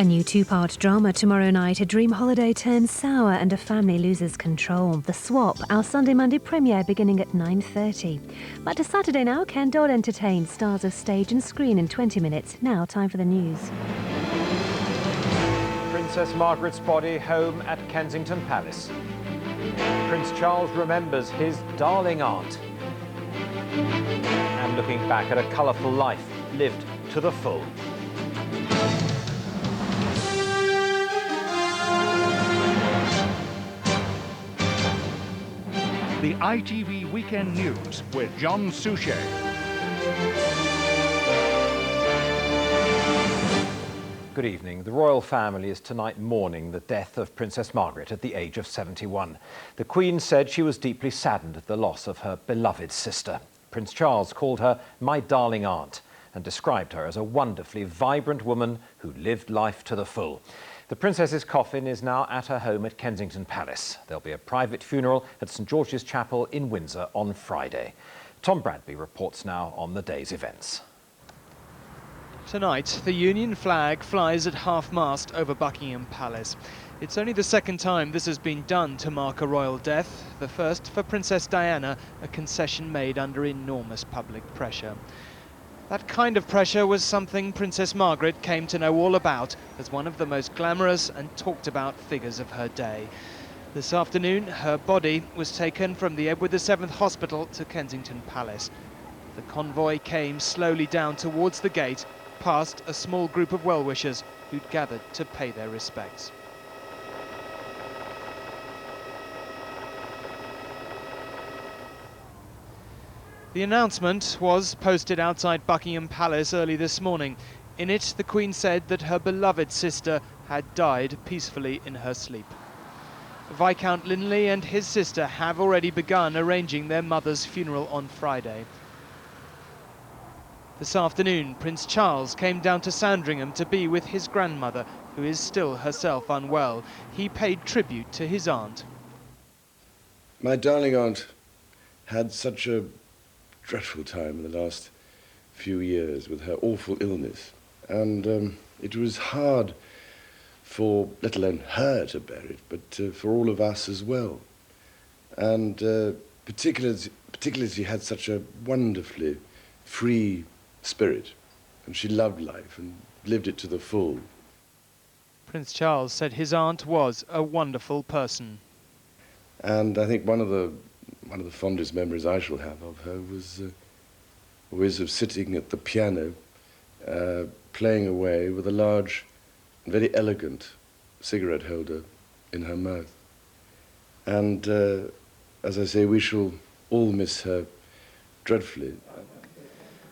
A new two-part drama tomorrow night. A dream holiday turns sour and a family loses control. The Swap, our Sunday-Monday premiere beginning at 9:30. Back to Saturday now. Ken Dodd entertains stars of stage and screen in 20 minutes. Now, time for the news. Princess Margaret's body home at Kensington Palace. Prince Charles remembers his darling aunt. And looking back at a colourful life lived to the full. The ITV Weekend News with John Suchet. Good evening. The royal family is tonight mourning the death of Princess Margaret at the age of 71. The Queen said she was deeply saddened at the loss of her beloved sister. Prince Charles called her my darling aunt and described her as a wonderfully vibrant woman who lived life to the full. The Princess's coffin is now at her home at Kensington Palace. There'll be a private funeral at St George's Chapel in Windsor on Friday. Tom Bradby reports now on the day's events. Tonight, the Union flag flies at half-mast over Buckingham Palace. It's only the second time this has been done to mark a royal death. The first for Princess Diana, a concession made under enormous public pressure. That kind of pressure was something Princess Margaret came to know all about as one of the most glamorous and talked about figures of her day. This afternoon, her body was taken from the Edward VII Hospital to Kensington Palace. The convoy came slowly down towards the gate, past a small group of well-wishers who'd gathered to pay their respects. The announcement was posted outside Buckingham Palace early this morning. In it, the Queen said that her beloved sister had died peacefully in her sleep. Viscount Linley and his sister have already begun arranging their mother's funeral on Friday. This afternoon, Prince Charles came down to Sandringham to be with his grandmother, who is still herself unwell. He paid tribute to his aunt. My darling aunt had such a dreadful time in the last few years with her awful illness, and it was hard for, let alone her to bear it, but for all of us as well. And particularly she had such a wonderfully free spirit, and she loved life and lived it to the full. Prince Charles said his aunt was a wonderful person. And I think one of the fondest memories I shall have of her was always of sitting at the piano, playing away with a large, very elegant cigarette holder in her mouth. And as I say, we shall all miss her dreadfully.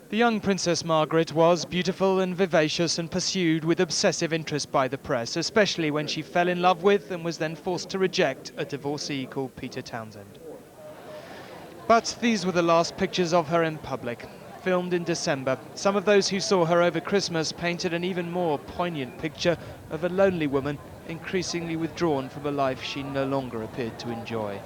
The young Princess Margaret was beautiful and vivacious and pursued with obsessive interest by the press, especially when she fell in love with and was then forced to reject a divorcee called Peter Townsend. But these were the last pictures of her in public, filmed in December. Some of those who saw her over Christmas painted an even more poignant picture of a lonely woman, increasingly withdrawn from a life she no longer appeared to enjoy.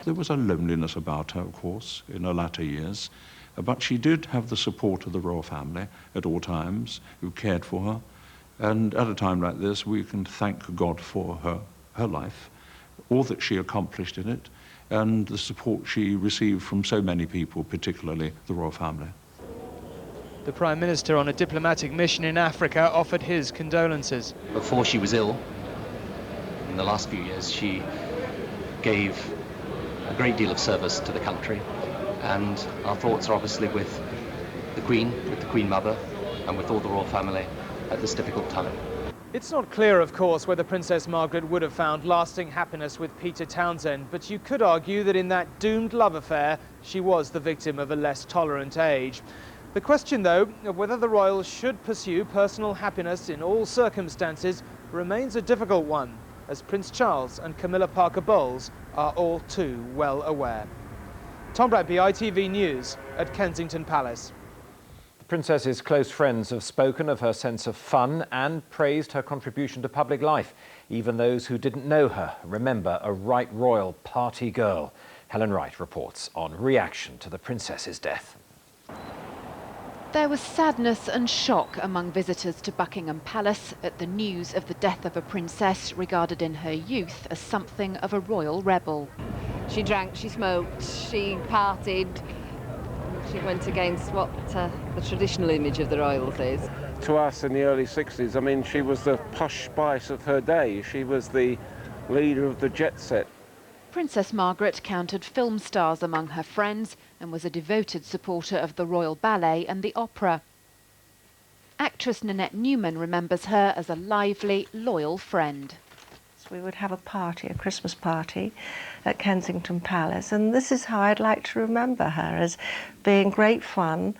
There was a loneliness about her, of course, in her latter years, but she did have the support of the royal family at all times, who cared for her. And at a time like this, we can thank God for her life, all that she accomplished in it, and the support she received from so many people, particularly the royal family. The Prime Minister, on a diplomatic mission in Africa, offered his condolences. Before she was ill, in the last few years, she gave a great deal of service to the country, and our thoughts are obviously with the Queen Mother, and with all the royal family at this difficult time. It's not clear, of course, whether Princess Margaret would have found lasting happiness with Peter Townsend, but you could argue that in that doomed love affair, she was the victim of a less tolerant age. The question, though, of whether the royals should pursue personal happiness in all circumstances remains a difficult one, as Prince Charles and Camilla Parker Bowles are all too well aware. Tom Bradby, ITV News at Kensington Palace. The Princess's close friends have spoken of her sense of fun and praised her contribution to public life. Even those who didn't know her remember a right royal party girl. Helen Wright reports on reaction to the Princess's death. There was sadness and shock among visitors to Buckingham Palace at the news of the death of a princess regarded in her youth as something of a royal rebel. She drank, she smoked, she partied. She went against what the traditional image of the royals is. To us in the early 60s, I mean, she was the posh spice of her day. She was the leader of the jet set. Princess Margaret counted film stars among her friends and was a devoted supporter of the Royal Ballet and the opera. Actress Nanette Newman remembers her as a lively, loyal friend. We would have a party, a Christmas party at Kensington Palace, and this is how I'd like to remember her, as being great fun,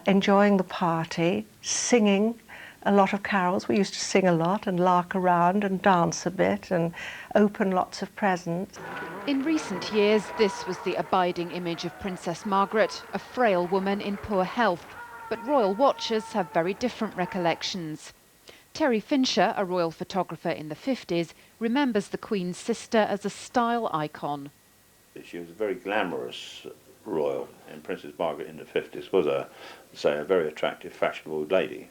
enjoying the party, singing a lot of carols. We used to sing a lot and lark around and dance a bit and open lots of presents. In recent years, this was the abiding image of Princess Margaret, a frail woman in poor health. But royal watchers have very different recollections. Terry Fincher, a royal photographer in the 50s, remembers the Queen's sister as a style icon. She was a very glamorous royal, and Princess Margaret in the 50s was a very attractive, fashionable lady.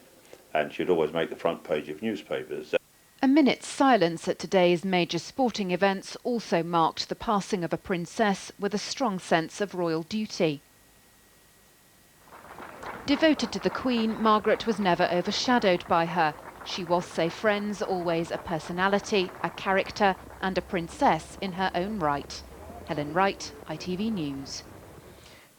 And she'd always make the front page of newspapers. A minute's silence at today's major sporting events also marked the passing of a princess with a strong sense of royal duty. Devoted to the Queen, Margaret was never overshadowed by her. She was, say friends, always a personality, a character and a princess in her own right. Helen Wright, ITV News.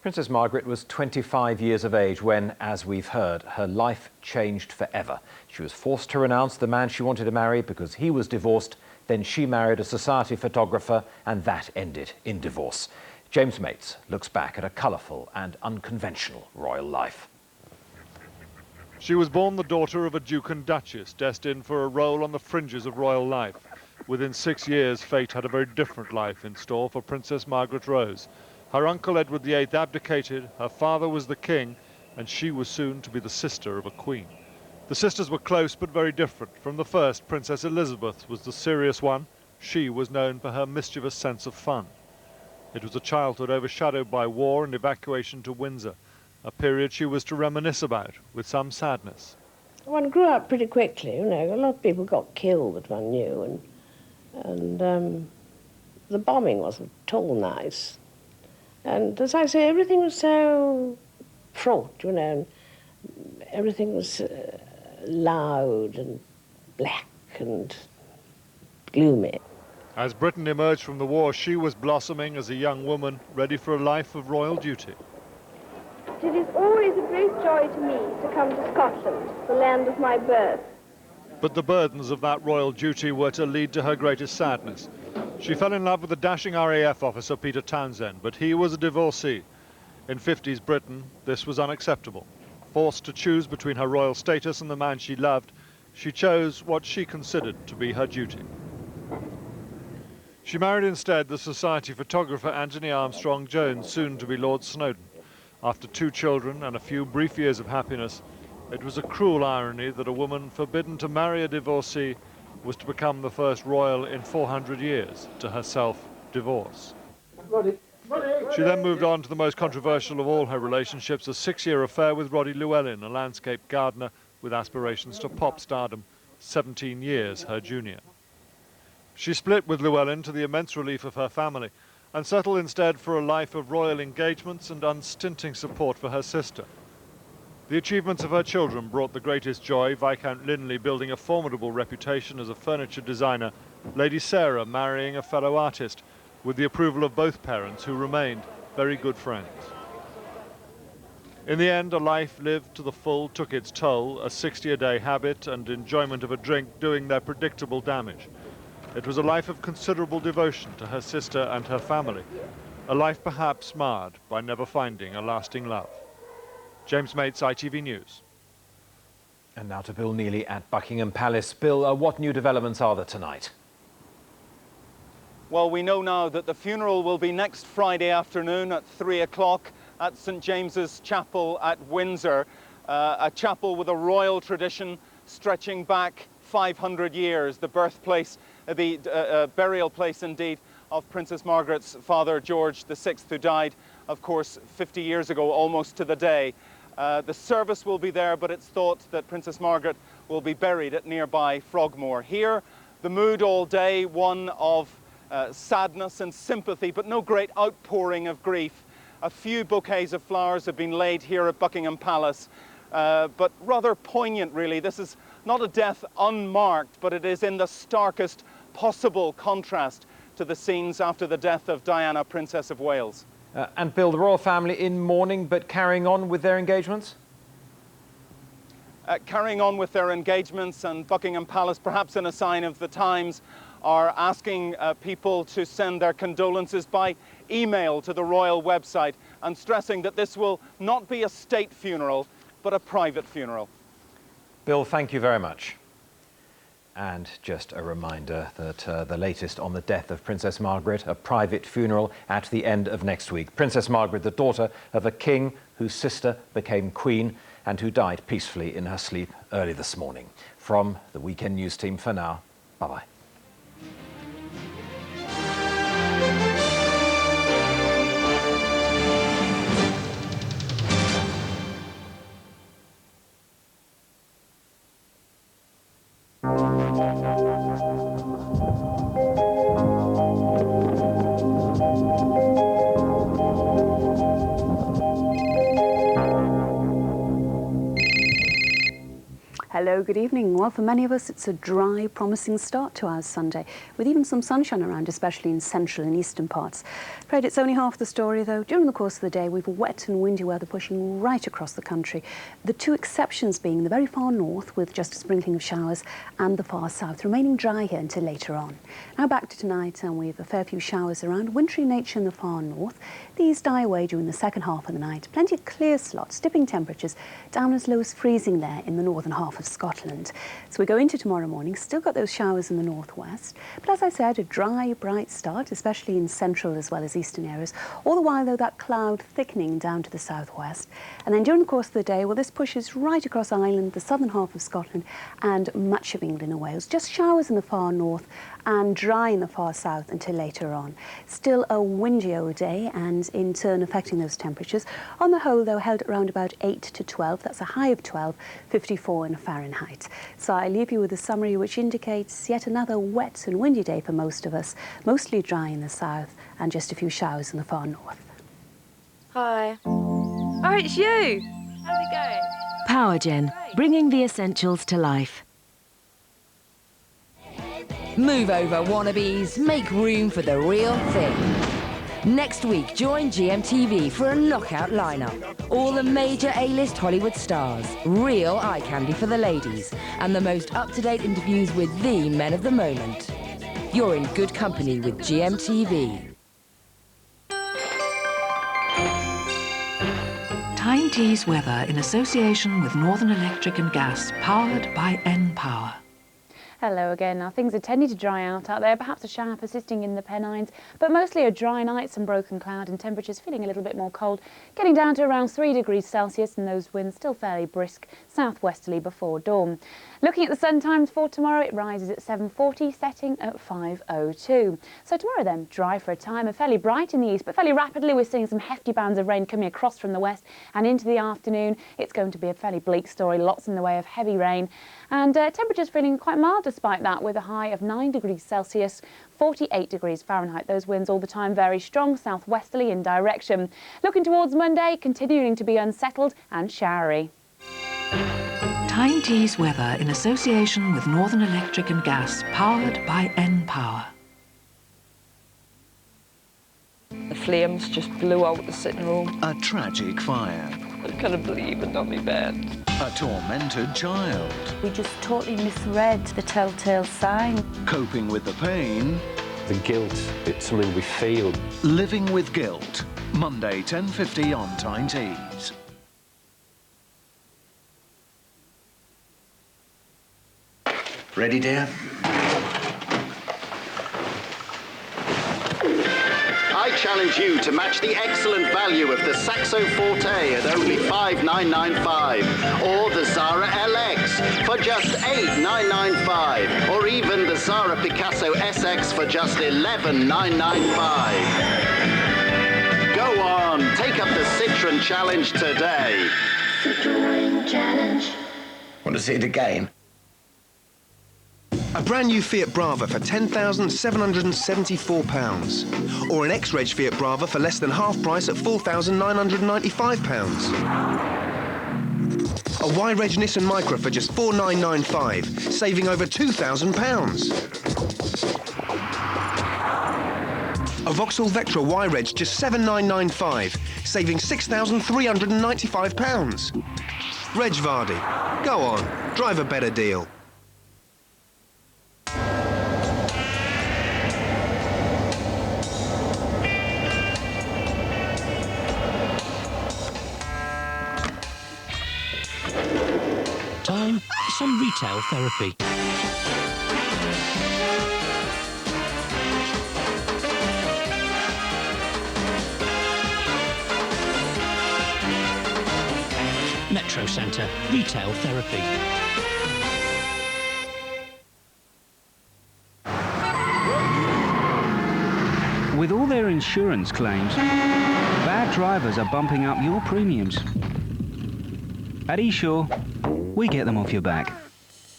Princess Margaret was 25 years of age when, as we've heard, her life changed forever. She was forced to renounce the man she wanted to marry because he was divorced. Then she married a society photographer, and that ended in divorce. James Mates looks back at a colourful and unconventional royal life. She was born the daughter of a Duke and Duchess, destined for a role on the fringes of royal life. Within 6 years, fate had a very different life in store for Princess Margaret Rose. Her uncle Edward VIII abdicated, her father was the king, and she was soon to be the sister of a queen. The sisters were close but very different. From the first, Princess Elizabeth was the serious one. She was known for her mischievous sense of fun. It was a childhood overshadowed by war and evacuation to Windsor, a period she was to reminisce about with some sadness. One grew up pretty quickly, you know. A lot of people got killed that one knew, and the bombing wasn't at all nice. And as I say, everything was so fraught, you know. Everything was loud and black and gloomy. As Britain emerged from the war, she was blossoming as a young woman, ready for a life of royal duty. It is always a great joy to me to come to Scotland, the land of my birth. But the burdens of that royal duty were to lead to her greatest sadness. She fell in love with the dashing RAF officer Peter Townsend, but he was a divorcee. In 50s Britain, this was unacceptable. Forced to choose between her royal status and the man she loved, she chose what she considered to be her duty. She married instead the society photographer Anthony Armstrong Jones, soon to be Lord Snowdon. After 2 children and a few brief years of happiness, it was a cruel irony that a woman forbidden to marry a divorcee was to become the first royal in 400 years to herself divorce. She then moved on to the most controversial of all her relationships, a 6-year affair with Roddy Llewellyn, a landscape gardener with aspirations to pop stardom, 17 years her junior. She split with Llewellyn to the immense relief of her family and settled instead for a life of royal engagements and unstinting support for her sister. The achievements of her children brought the greatest joy, Viscount Linley building a formidable reputation as a furniture designer, Lady Sarah marrying a fellow artist, with the approval of both parents, who remained very good friends. In the end, a life lived to the full took its toll, a 60-a-day habit and enjoyment of a drink doing their predictable damage. It was a life of considerable devotion to her sister and her family, a life perhaps marred by never finding a lasting love. James Mates, ITV News. And now to Bill Neely at Buckingham Palace. Bill, what new developments are there tonight? Well, we know now that the funeral will be next Friday afternoon at 3 o'clock at St James's Chapel at Windsor, a chapel with a royal tradition stretching back 500 years, the birthplace, the burial place indeed of Princess Margaret's father, George VI, who died, of course, 50 years ago, almost to the day. The service will be there, but it's thought that Princess Margaret will be buried at nearby Frogmore. Here, the mood all day, one of sadness and sympathy, but no great outpouring of grief. A few bouquets of flowers have been laid here at Buckingham Palace, but rather poignant, really. This is not a death unmarked, but it is in the starkest possible contrast to the scenes after the death of Diana, Princess of Wales. And Bill, the royal family in mourning but carrying on with their engagements? Carrying on with their engagements, and Buckingham Palace, perhaps in a sign of the times, are asking people to send their condolences by email to the royal website, and stressing that this will not be a state funeral, but a private funeral. Bill, thank you very much. And just a reminder that the latest on the death of Princess Margaret, a private funeral at the end of next week. Princess Margaret, the daughter of a king whose sister became queen and who died peacefully in her sleep early this morning. From the Weekend News team for now, bye-bye. Hello, good evening. Well, for many of us, it's a dry, promising start to our Sunday, with even some sunshine around, especially in central and eastern parts. Afraid it's only half the story, though. During the course of the day, we've wet and windy weather pushing right across the country. The two exceptions being the very far north, with just a sprinkling of showers, and the far south, remaining dry here until later on. Now back to tonight, and we've a fair few showers around, wintry nature in the far north. These die away during the second half of the night. Plenty of clear slots, dipping temperatures down as low as freezing there in the northern half of Scotland. So we go into tomorrow morning, still got those showers in the northwest, but as I said, a dry, bright start, especially in central as well as eastern areas. All the while, though, that cloud thickening down to the southwest. And then during the course of the day, well, this pushes right across Ireland, the southern half of Scotland, and much of England and Wales. Just showers in the far north and dry in the far south until later on. Still a windy old day, and in turn affecting those temperatures. On the whole, though, held around about 8 to 12. That's a high of 12, 54 in Fahrenheit. So I leave you with a summary which indicates yet another wet and windy day for most of us, mostly dry in the south and just a few showers in the far north. Hi. Oh, it's you. How's it going? PowerGen, bringing the essentials to life. Move over, wannabes. Make room for the real thing. Next week, join GMTV for a knockout lineup. All the major A-list Hollywood stars, real eye candy for the ladies, and the most up-to-date interviews with the men of the moment. You're in good company with GMTV. Tyne Tees weather in association with Northern Electric and Gas, powered by N-Power. Hello again. Now, things are tending to dry out there, perhaps a shower persisting in the Pennines, but mostly a dry night, some broken cloud and temperatures feeling a little bit more cold, getting down to around 3 degrees Celsius, and those winds still fairly brisk, southwesterly before dawn. Looking at the sun times for tomorrow, it rises at 7:40, setting at 5:02. So tomorrow then, dry for a time, and fairly bright in the east, but fairly rapidly we're seeing some hefty bands of rain coming across from the west, and into the afternoon it's going to be a fairly bleak story, lots in the way of heavy rain, and temperatures feeling quite mild despite that, with a high of 9 degrees Celsius, 48 degrees Fahrenheit. Those winds all the time very strong, southwesterly in direction. Looking towards Monday, continuing to be unsettled and showery. Tyne Tees weather in association with Northern Electric and Gas, powered by N-Power. The flames just blew out the sitting room. A tragic fire. I couldn't believe it on my bed. A tormented child. We just totally misread the telltale sign. Coping with the pain. The guilt, it's something we feel. Living with guilt. Monday, 10:50 on Tyne Tees. Ready, dear? I challenge you to match the excellent value of the Saxo Forte at only $5,995, or the Zara LX for just $8,995, or even the Zara Picasso SX for just $11,995. Go on, take up the Citroen challenge today. the drawing challenge. Want to see it again? A brand new Fiat Brava for £10,774. Or an ex-reg Fiat Brava for less than half price at £4,995. A Y-Reg Nissan Micra for just £4,995, saving over £2,000. A Vauxhall Vectra Y-Reg just £7,995, saving £6,395. Reg Vardy, go on, drive a better deal. Time for some retail therapy. Metro Centre, retail therapy. With all their insurance claims, bad drivers are bumping up your premiums. At eSure, we get them off your back.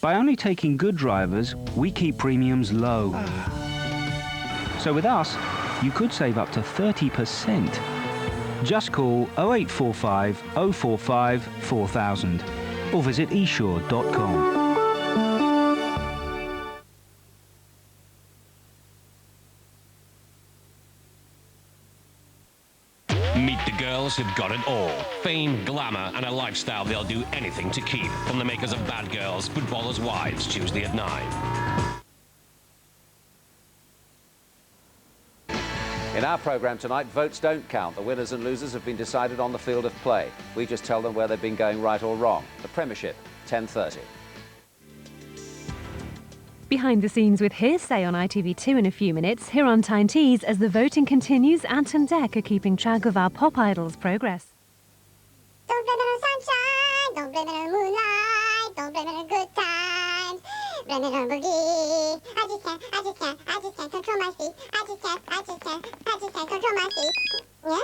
By only taking good drivers, we keep premiums low. So with us, you could save up to 30%. Just call 0845 045 4000 or visit esure.com. Meet the girls who've got it all. Fame, glamour, and a lifestyle they'll do anything to keep. From the makers of Bad Girls, Footballers' Wives, Tuesday at 9. In our programme tonight, votes don't count. The winners and losers have been decided on the field of play. We just tell them where they've been going right or wrong. The Premiership, 10:30. Behind the scenes with Hearsay on ITV2 in a few minutes. Here on Tyne Tees, as the voting continues, Ant and Dec are keeping track of our Pop Idols progress. Don't blame it on sunshine, don't blame it on moonlight, don't blame it on good times, blame it on boogie. I just can't control my feet. I just can't control my feet. Yeah?